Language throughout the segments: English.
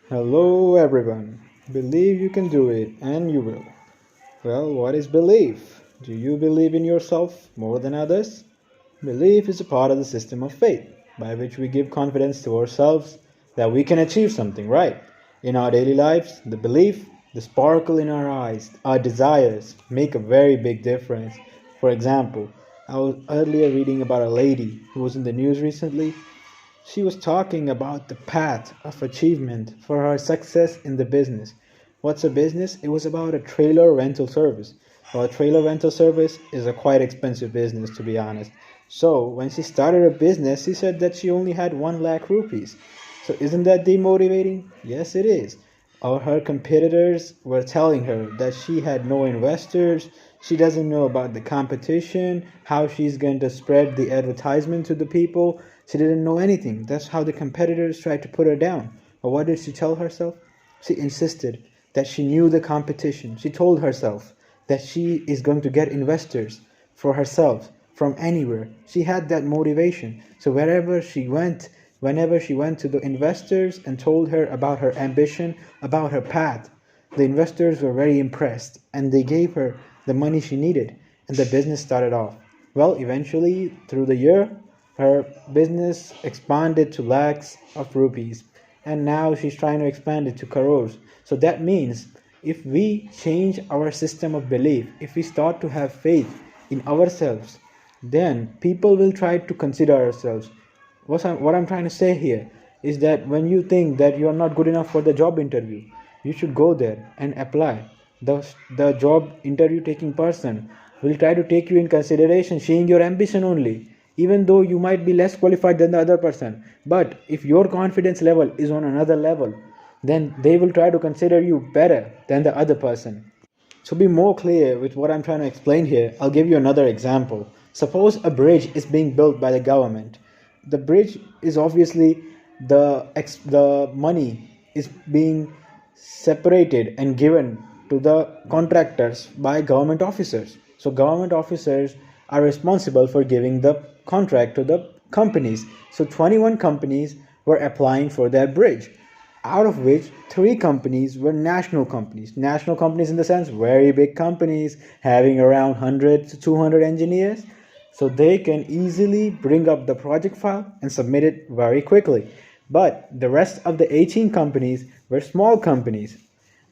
Hello, everyone. Believe you can do it, and you will. Well, what is belief? Do you believe in yourself more than others? Belief is a part of the system of faith by which we give confidence to ourselves that we can achieve something, right? In our daily lives, the belief, the sparkle in our eyes, our desires make a very big difference. For example, I was earlier reading about a lady who was in the news recently. She was talking about the path of achievement for her success in the business. What's a business? It was about a trailer rental service. Well, a trailer rental service is a quite expensive business, to be honest. So, when she started her business, she said that she only had 1 lakh rupees. So, isn't that demotivating? Yes, it is. Or her competitors were telling her that she had no investors, she doesn't know about the competition, how she's going to spread the advertisement to the people. She didn't know anything. That's how the competitors tried to put her down. But what did she tell herself? She insisted that she knew the competition. She told herself that she is going to get investors for herself from anywhere. She had that motivation. So wherever she went, whenever she went to the investors and told her about her ambition, about her path, the investors were very impressed and they gave her the money she needed and the business started off. Well, eventually, through the year, her business expanded to lakhs of rupees and now she's trying to expand it to crores. So that means if we change our system of belief, if we start to have faith in ourselves, then people will try to consider ourselves. What I'm trying to say here is that when you think that you are not good enough for the job interview, you should go there and apply. The job interview taking person will try to take you in consideration, seeing your ambition only, even though you might be less qualified than the other person. But if your confidence level is on another level, then they will try to consider you better than the other person. To be more clear with what I'm trying to explain here, I'll give you another example. Suppose a bridge is being built by the government. The bridge is obviously the money is being separated and given to the contractors by government officers. So government officers are responsible for giving the contract to the companies. So 21 companies were applying for that bridge, out of which 3 companies were national companies. National companies in the sense very big companies having around 100 to 200 engineers. So they can easily bring up the project file and submit it very quickly. But the rest of the 18 companies were small companies,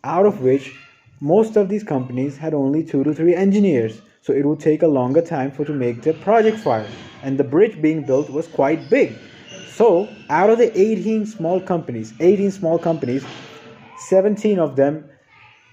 out of which most of these companies had only 2 to 3 engineers. So it would take a longer time for to make the project file. And the bridge being built was quite big. So out of the 18 small companies, 17 of them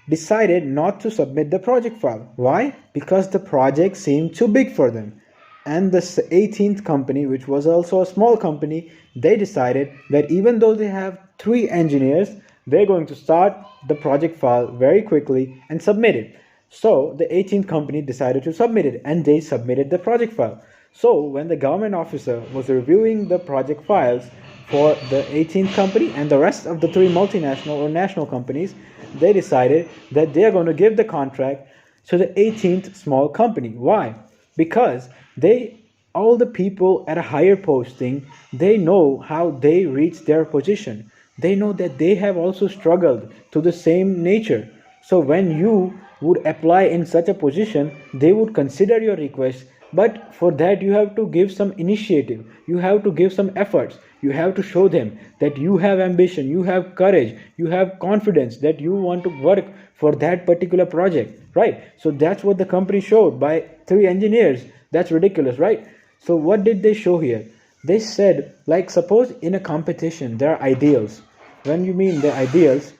decided not to submit the project file. Why? Because the project seemed too big for them. And the 18th company, which was also a small company, they decided that even though they have 3 engineers, they're going to start the project file very quickly and submit it. So the 18th company decided to submit it and they submitted the project file. So when the government officer was reviewing the project files for the 18th company and the rest of the 3 multinational or national companies, they decided that they are going to give the contract to the 18th small company. Why? Because they all the people at a higher posting, they know how they reach their position. They know that they have also struggled to the same nature. So when you would apply in such a position, they would consider your request. But for that, you have to give some initiative. You have to give some efforts. You have to show them that you have ambition, you have courage, you have confidence that you want to work for that particular project, right? So that's what the company showed by 3 engineers. That's ridiculous, right? So what did they show here? They said, like, suppose in a competition there are ideals. When you mean the ideals,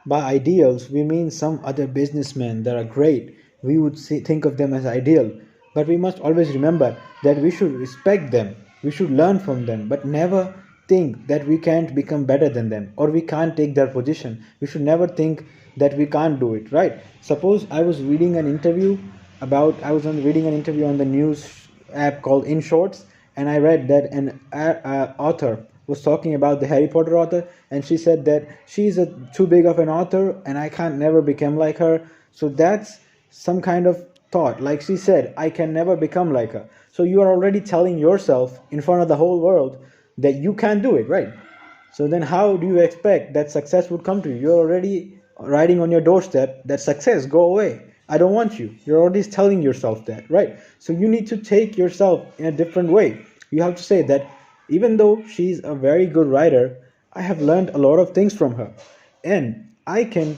by ideals, we mean some other businessmen that are great. We would think of them as ideal. But we must always remember that we should respect them. We should learn from them, but never think that we can't become better than them or we can't take their position. We should never think that we can't do it, right? Suppose I was reading an interview on the news app called In Shorts, and I read that an author was talking about the Harry Potter author, and she said that she's too big of an author and I can't never become like her. So that's some kind of thought. Like she said, I can never become like her. So you are already telling yourself in front of the whole world that you can't do it, right? So then how do you expect that success would come to you? You're already writing on your doorstep that success, go away. I don't want you. You're already telling yourself that, right? So you need to take yourself in a different way. You have to say that even though she's a very good writer, I have learned a lot of things from her. And I can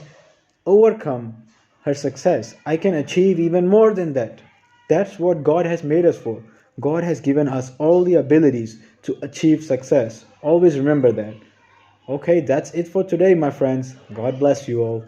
overcome her success. I can achieve even more than that. That's what God has made us for. God has given us all the abilities to achieve success. Always remember that. Okay, that's it for today, my friends. God bless you all.